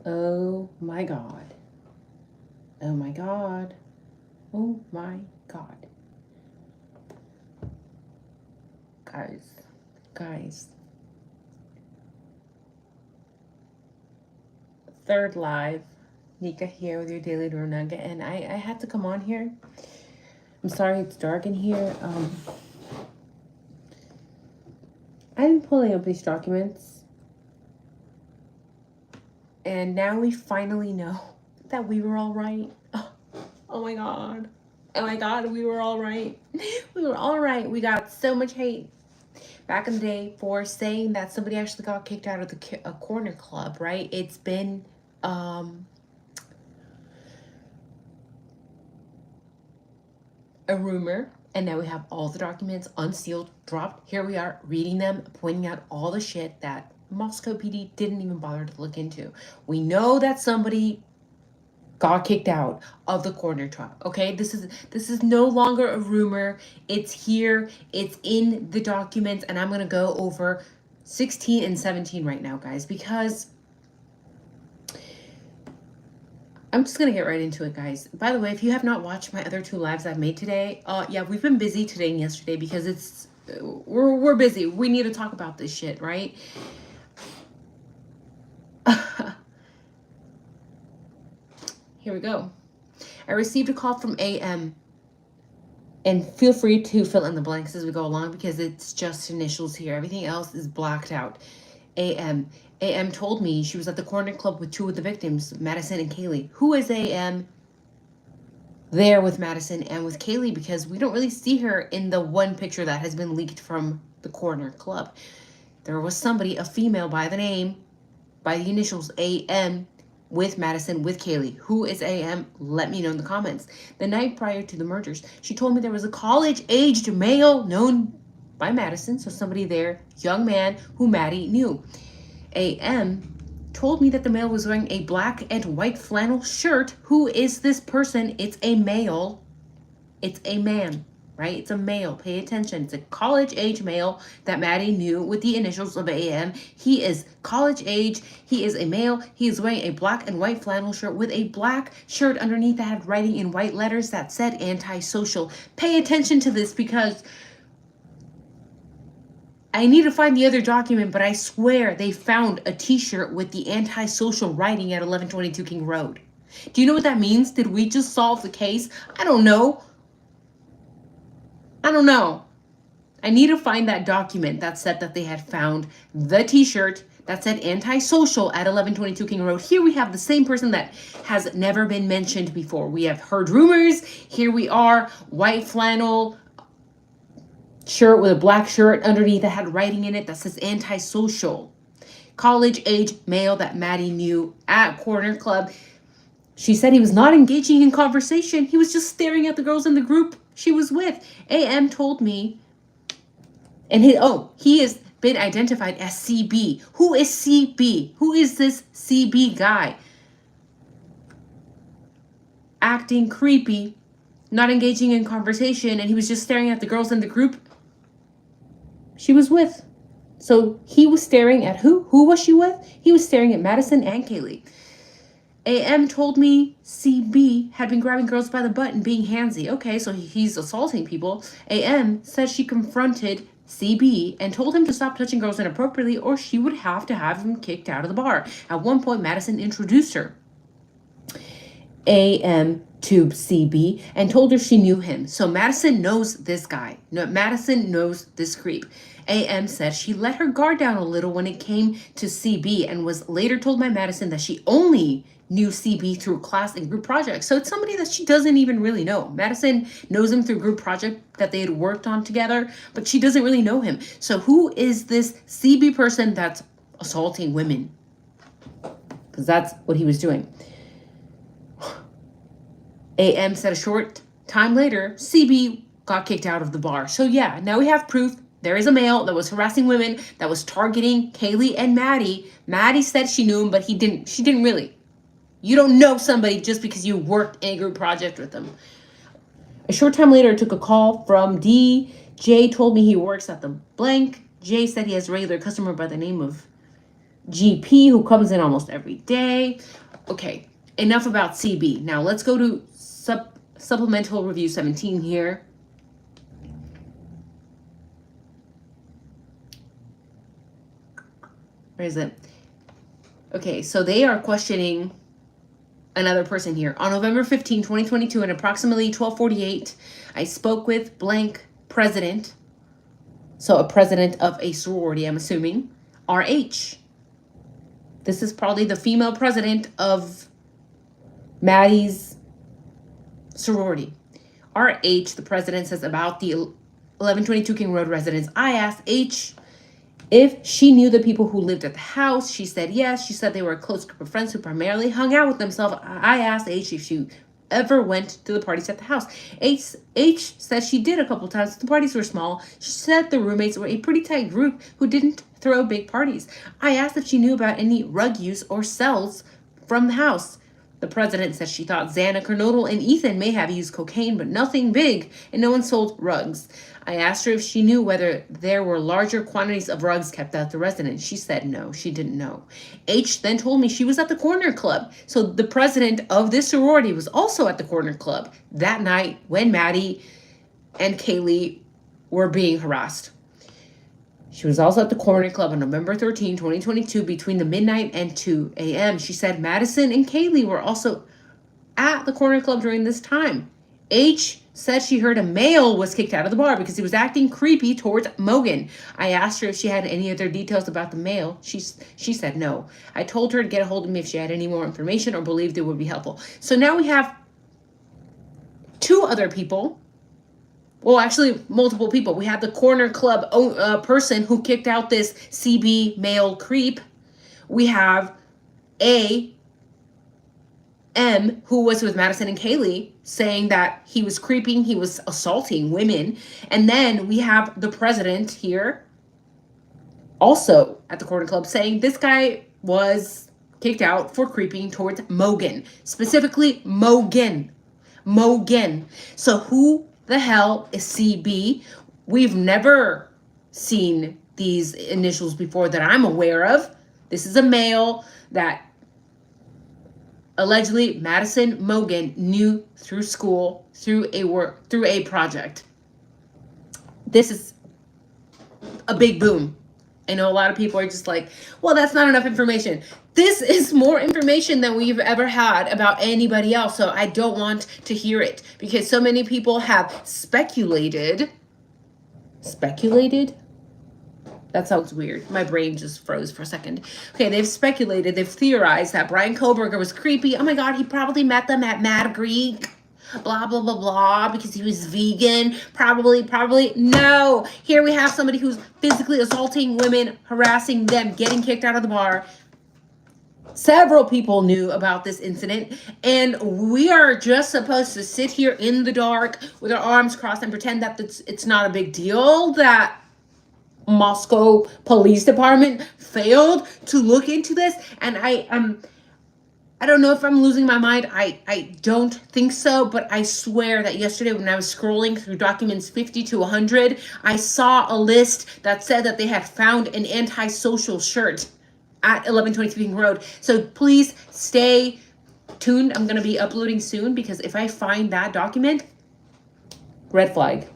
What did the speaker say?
Oh my God. Oh my God. Oh my God. Guys. Third live. Nika here with your daily door nugget. And I had to come on here. I'm sorry it's dark in here. I'm pulling up these documents. And now we finally know that we were all right. Oh my God. Oh my God, we were all right. We were all right. We got so much hate back in the day for saying that somebody actually got kicked out of a corner club, right? It's been a rumor, and now we have all the documents unsealed, dropped. Here we are reading them, pointing out all the shit that Moscow PD didn't even bother to look into. We know that somebody got kicked out of the corner trial. Okay, this is no longer a rumor. It's here. It's in the documents, and I'm gonna go over 16 and 17 right now, guys, because I'm just gonna get right into it, guys. By the way, if you have not watched my other two lives I've made today, yeah, we've been busy today and yesterday because it's we're busy. We need to talk about this shit, right? Here we go. I received a call from AM, and feel free to fill in the blanks as we go along because it's just initials here. Everything else is blacked out. AM told me she was at the corner club with two of the victims, Madison and Kaylee. Who is AM? There with Madison and with Kaylee, because we don't really see her in the one picture that has been leaked from the corner club. There was somebody, a female by the initials AM, with Madison, with Kaylee. Who is AM? Let me know in the comments. The night prior to the murders, she told me there was a college-aged male known by Madison, so somebody there, young man who Maddie knew. AM told me that the male was wearing a black and white flannel shirt. Who is this person? It's a male. It's a man, right? It's a male. Pay attention. It's a college-age male that Maddie knew with the initials of AM. He is college age. He is a male. He is wearing a black and white flannel shirt with a black shirt underneath that had writing in white letters that said antisocial. Pay attention to this because I need to find the other document, but I swear they found a t-shirt with the antisocial writing at 1122 King Road. Do you know what that means? Did we just solve the case? I don't know. I need to find that document that said that they had found the t-shirt that said antisocial at 1122 King Road. Here we have the same person that has never been mentioned before. We have heard rumors. Here we are, white flannel shirt with a black shirt underneath that had writing in it that says antisocial. College age male that Maddie knew at corner club. She said he was not engaging in conversation. He was just staring at the girls in the group she was with. AM told me, and he has been identified as CB. Who is CB? Who is this CB guy? Acting creepy, not engaging in conversation, and he was just staring at the girls in the group she was with. So he was staring at who? Who was she with? He was staring at Madison and Kaylee. AM told me CB had been grabbing girls by the butt and being handsy. Okay, so he's assaulting people. AM says she confronted CB and told him to stop touching girls inappropriately or she would have to have him kicked out of the bar. At one point, Madison introduced her, AM, to CB and told her she knew him. So Madison knows this guy. No, Madison knows this creep. AM said she let her guard down a little when it came to CB and was later told by Madison that she only knew CB through class and group projects. So it's somebody that she doesn't even really know. Madison knows him through group project that they had worked on together, but she doesn't really know him. So who is this CB person that's assaulting women? Because that's what he was doing. AM said a short time later, CB got kicked out of the bar. So yeah, now we have proof. There is a male that was harassing women, that was targeting Kaylee and Maddie. Maddie said she knew him, but she didn't really. You don't know somebody just because you worked in a group project with them. A short time later, I took a call from D. Jay told me he works at the blank. Jay said he has a regular customer by the name of GP who comes in almost every day. Okay, enough about CB. Now let's go to supplemental review 17 here. Where is it? Okay, so they are questioning another person here. On November 15, 2022, at approximately 12:48, I spoke with blank president. So a president of a sorority, I'm assuming. RH. This is probably the female president of Maddie's sorority. RH, the president, says about the 1122 King Road residents. I asked H if she knew the people who lived at the house. She said yes. She said they were a close group of friends who primarily hung out with themselves. I asked H if she ever went to the parties at the house. H says she did a couple times. The parties were small. She said the roommates were a pretty tight group who didn't throw big parties. I asked if she knew about any rug use or cells from the house. The president says she thought Xana, Kernodle, and Ethan may have used cocaine, but nothing big, and no one sold rugs. I asked her if she knew whether there were larger quantities of rugs kept at the residence. She said no, she didn't know. H then told me she was at the corner club. So the president of this sorority was also at the corner club that night when Maddie and Kaylee were being harassed. She was also at the corner club on November 13, 2022, between the midnight and 2 a.m. She said Madison and Kaylee were also at the corner club during this time. H said she heard a male was kicked out of the bar because he was acting creepy towards Mogan. I asked her if she had any other details about the male. She said no. I told her to get a hold of me if she had any more information or believed it would be helpful. So now we have two other people. Well, actually, multiple people. We have the corner club person who kicked out this CB male creep. We have M, who was with Madison and Kaylee, saying that he was creeping, he was assaulting women. And then we have the president here, also at the corner club, saying this guy was kicked out for creeping towards Mogan. Specifically, Mogan. So who the hell is CB? We've never seen these initials before that I'm aware of. This is a male that allegedly Madison Mogan knew through school, through a project. This is a big boom. I know a lot of people are just like, well, that's not enough information. This is more information than we've ever had about anybody else. So I don't want to hear it because so many people have speculated. That sounds weird. My brain just froze for a second. Okay, they've theorized that Brian Koberger was creepy. Oh my God, he probably met them at Mad Greek. Blah, blah, blah, blah, because he was vegan. Probably. No. Here we have somebody who's physically assaulting women, harassing them, getting kicked out of the bar. Several people knew about this incident, and we are just supposed to sit here in the dark with our arms crossed and pretend that it's not a big deal, that Moscow Police Department failed to look into this. And I don't know if I'm losing my mind. I don't think so, but I swear that yesterday when I was scrolling through documents 50 to 100, I saw a list that said that they had found an antisocial shirt at 1122 King Road. So please stay tuned. I'm going to be uploading soon because if I find that document, red flag.